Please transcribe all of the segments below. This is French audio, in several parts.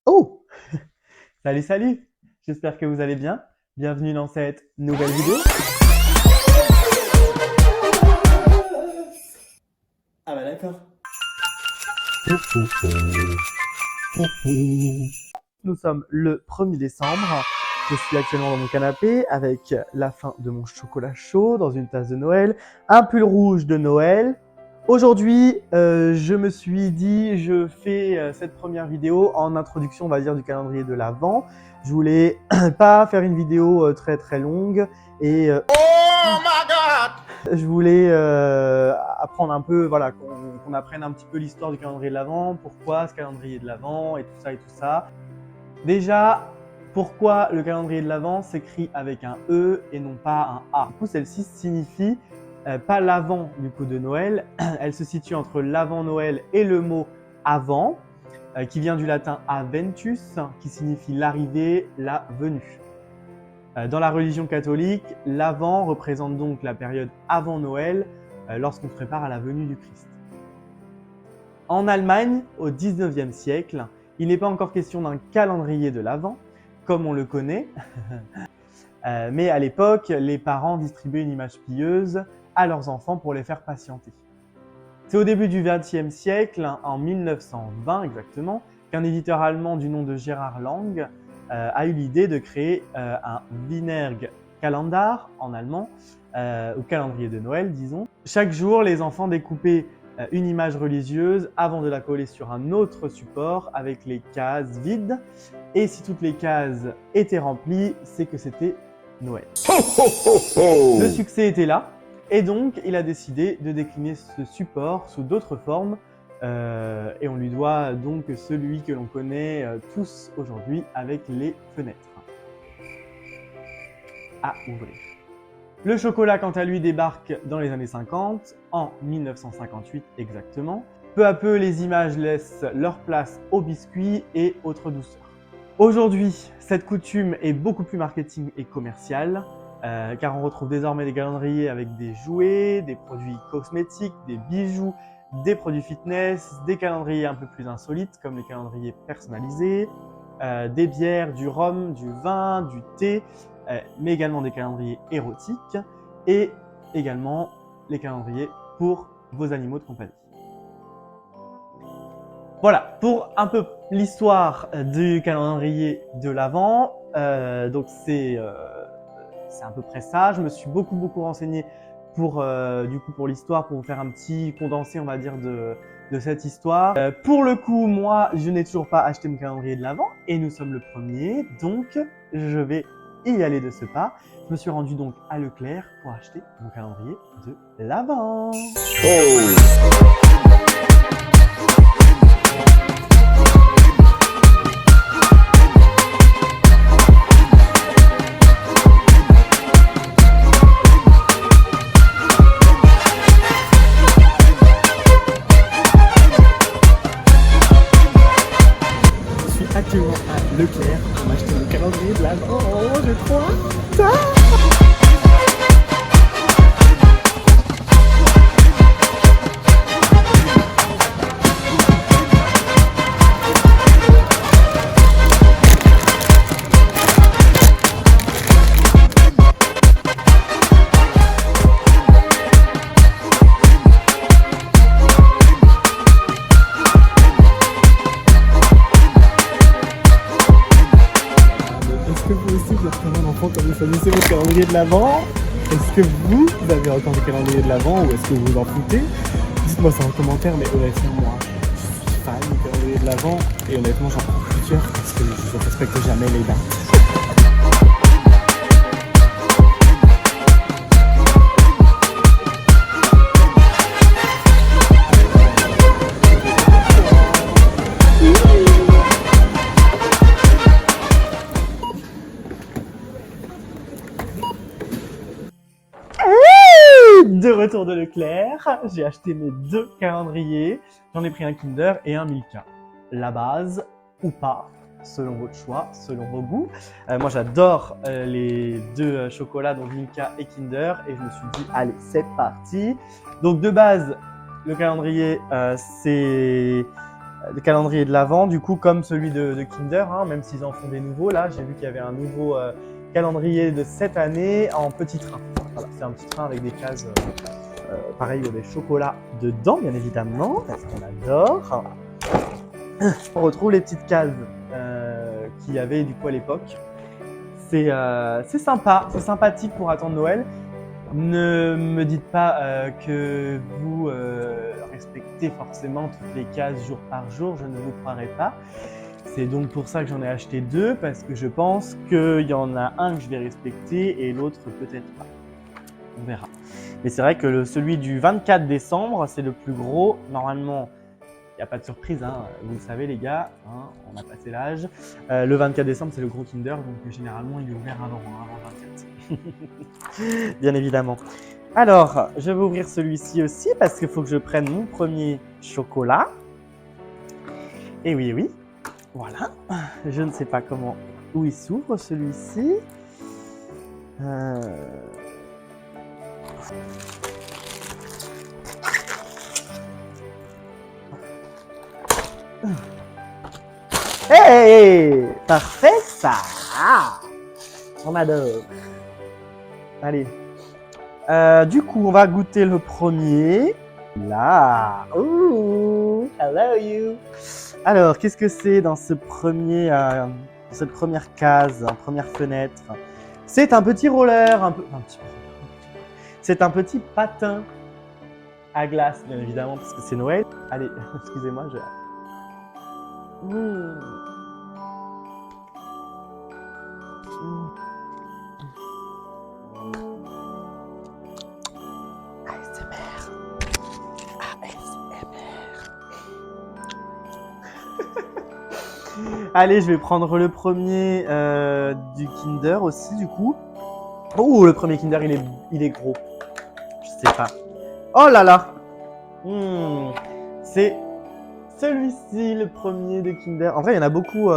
Oh! Salut, salut! J'espère que vous allez bien. Bienvenue dans cette nouvelle vidéo. Ah bah d'accord. Nous sommes le 1er décembre. Je suis actuellement dans mon canapé avec la fin de mon chocolat chaud dans une tasse de Noël, un pull rouge de Noël. Aujourd'hui, je me suis dit, je fais cette première vidéo en introduction, on va dire, du calendrier de l'Avent. Je voulais pas faire une vidéo très très longue et oh my God, je voulais apprendre un peu, voilà, qu'on apprenne un petit peu l'histoire du calendrier de l'Avent, pourquoi ce calendrier de l'Avent et tout ça et tout ça. Déjà, pourquoi le calendrier de l'Avent s'écrit avec un E et non pas un A? Du coup, celle-ci signifie pas l'Avent du coup de Noël, elle se situe entre l'Avent Noël et le mot avant, qui vient du latin aventus, qui signifie l'arrivée, la venue. Dans la religion catholique, l'Avent représente donc la période avant Noël, lorsqu'on se prépare à la venue du Christ. En Allemagne, au 19e siècle, il n'est pas encore question d'un calendrier de l'Avent, comme on le connaît, mais à l'époque, les parents distribuaient une image pieuse à leurs enfants pour les faire patienter. C'est au début du XXe siècle, en 1920 exactement, qu'un éditeur allemand du nom de Gérard Lang a eu l'idée de créer un Weihnachtskalender en allemand, ou calendrier de Noël disons. Chaque jour, les enfants découpaient une image religieuse avant de la coller sur un autre support avec les cases vides. Et si toutes les cases étaient remplies, c'est que c'était Noël. Le succès était là. Et donc, il a décidé de décliner ce support sous d'autres formes. Et on lui doit donc celui que l'on connaît tous aujourd'hui avec les fenêtres à ouvrir. Le chocolat, quant à lui, débarque dans les années 50, en 1958 exactement. Peu à peu, les images laissent leur place aux biscuits et autres douceurs. Aujourd'hui, cette coutume est beaucoup plus marketing et commerciale, car on retrouve désormais des calendriers avec des jouets, des produits cosmétiques, des bijoux, des produits fitness, des calendriers un peu plus insolites comme les calendriers personnalisés, des bières, du rhum, du vin, du thé, mais également des calendriers érotiques et également les calendriers pour vos animaux de compagnie. Voilà, pour un peu l'histoire du calendrier de l'Avent, donc c'est à peu près ça. Je me suis beaucoup renseigné pour pour l'histoire, pour vous faire un petit condensé, on va dire, de cette histoire. Pour le coup, moi, je n'ai toujours pas acheté mon calendrier de l'Avent et nous sommes le 1er, donc je vais y aller de ce pas. Je me suis rendu donc à Leclerc pour acheter mon calendrier de l'Avent. Actuellement à Leclerc pour m'acheter le calendrier de l'Avent. Oh, j'ai trop hâte. Est-ce que vous aussi vous êtes comme un enfant quand vous choisissez votre calendrier de l'Avent? Est-ce que vous avez encore des calendriers de l'Avent ou est-ce que vous vous en foutez? Dites-moi ça en commentaire, mais honnêtement moi je suis fan du calendrier de l'Avent et honnêtement j'en prends plusieurs parce que je ne respecte jamais les dates. De retour de Leclerc, j'ai acheté mes 2 calendriers. J'en ai pris un Kinder et un Milka. La base ou pas, selon votre choix, selon vos goûts. Moi j'adore les 2 chocolats, donc Milka et Kinder, et je me suis dit allez c'est parti. Donc de base, le calendrier c'est de calendrier de l'Avent, du coup comme celui de Kinder, hein, même s'ils en font des nouveaux. Là, j'ai vu qu'il y avait un nouveau calendrier de cette année en petit train. Voilà, c'est un petit train avec des cases, pareil, il y a des chocolats dedans, bien évidemment, parce qu'on adore. On retrouve les petites cases qu'il y avait du coup à l'époque. C'est sympa, c'est sympathique pour attendre Noël. Ne me dites pas que vous respectez forcément toutes les cases jour par jour, je ne vous croirai pas. C'est donc pour ça que j'en ai acheté 2, parce que je pense qu'il y en a un que je vais respecter et l'autre peut-être pas. On verra. Mais c'est vrai que celui du 24 décembre, c'est le plus gros. Normalement, il n'y a pas de surprise, hein. Vous le savez les gars, hein, on a passé l'âge. Le 24 décembre, c'est le gros Kinder, donc généralement il est ouvert avant le 24. Bien évidemment. Alors, je vais ouvrir celui-ci aussi parce qu'il faut que je prenne mon premier chocolat. Et oui, oui, voilà. Je ne sais pas où il s'ouvre celui-ci. Hey! Parfait ça! On adore. Allez. Du coup, on va goûter le premier. Là. Ouh! Hello you! Alors, qu'est-ce que c'est dans cette première case, première fenêtre? C'est un petit roller, c'est un petit patin à glace, bien évidemment, parce que c'est Noël. Allez, excusez-moi, ASMR. Allez, je vais prendre le premier du Kinder aussi, du coup. Oh, le premier Kinder, il est gros. Je sais pas. Oh là là! C'est celui-ci, le premier de Kinder. En vrai, il y en a beaucoup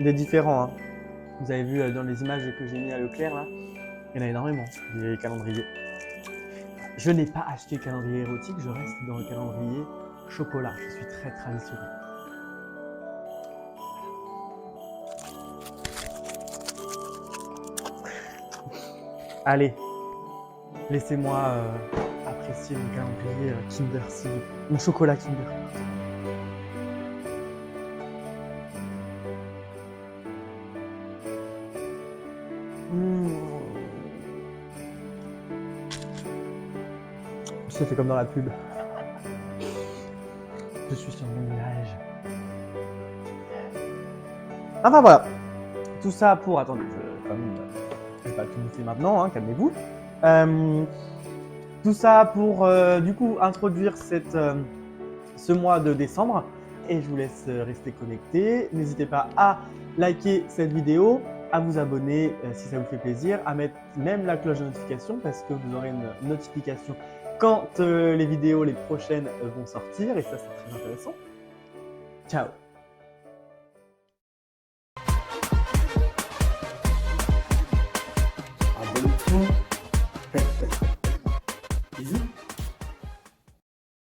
des différents. Hein. Vous avez vu dans les images que j'ai mis à Leclerc, là, il y en a énormément, des calendriers. Je n'ai pas acheté le calendrier érotique, je reste dans le calendrier chocolat. Je suis très traditionnel. Allez, laissez-moi apprécier mon calendrier Kinder, s'il vous plaît. Mon chocolat Kinder. Ça fait comme dans la pub. Je suis sur mon nuage. Enfin voilà. Tout ça pour... Attendez, je vais pas tout bouffer maintenant, hein, calmez-vous. Tout ça pour du coup introduire ce mois de décembre. Et je vous laisse rester connecté. N'hésitez pas à liker cette vidéo, à vous abonner si ça vous fait plaisir, à mettre même la cloche de notification parce que vous aurez une notification quand les vidéos les prochaines vont sortir et ça c'est très intéressant. Ciao!